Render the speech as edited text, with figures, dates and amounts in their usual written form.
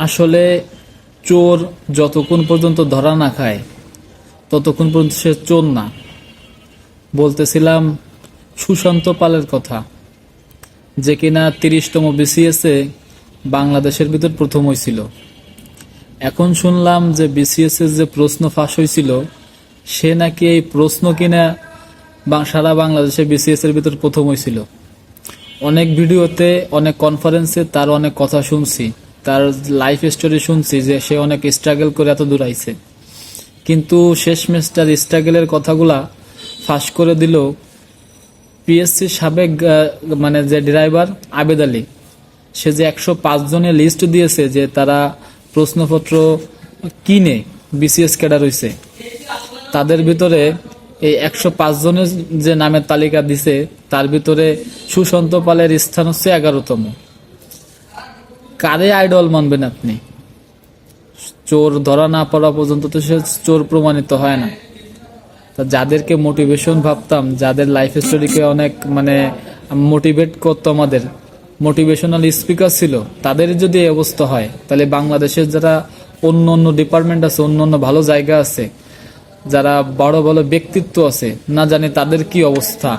আসলে চোর যতক্ষণ পর্যন্ত ধরা না খায় ততক্ষণ পর্যন্ত সে চোর না। বলতেছিলাম সুশান্ত পালের কথা, যে কিনা 30তম বিসিএসে বাংলাদেশের ভিতর প্রথম হয়েছিল। এখন শুনলাম যে বিসিএস এর যে প্রশ্ন ফাঁস হয়েছিল, সে নাকি এই প্রশ্ন কিনা সারা বাংলাদেশে বিসিএস এর ভিতর প্রথম হয়েছিল। অনেক ভিডিওতে, অনেক কনফারেন্সে তার অনেক কথা শুনছি, তার লাইফ স্টোরি শুনছি যে সে অনেক স্ট্রাগল করে এত দূর আইছে। কিন্তু শেষমেশ তার স্ট্রাগলের কথাগুলা ফাঁস করে দিল পিএসসি সাবেক মানে যে ড্রাইভার আবেদ আলী। সে যে 105 জনের লিস্ট দিয়েছে যে তারা প্রশ্নপত্র কিনে বিসিএস ক্যাডার হয়েছে, তাদের ভিতরে এই 105 জনের যে নামের তালিকা দিছে তার ভিতরে সুশান্ত পালের স্থান হচ্ছে 11তম। কারে আইডল মানবেন আপনি? চোর ধরা না পড়া পর্যন্ত তো সে চোর প্রমাণিত হয় না। তা যাদেরকে মোটিভেশন ভাবতাম, যাদের লাইফ স্টোরিকে অনেক মানে মোটিভেট করতো, আমাদের মোটিভেশনাল স্পিকার ছিল, তাদের যদি এই অবস্থা হয়, তাহলে বাংলাদেশের যারা অন্য অন্য ডিপার্টমেন্ট আছে, অন্য অন্য ভালো জায়গা আছে, যারা বড় বড় ব্যক্তিত্ব আছে, না জানি তাদের কি অবস্থা।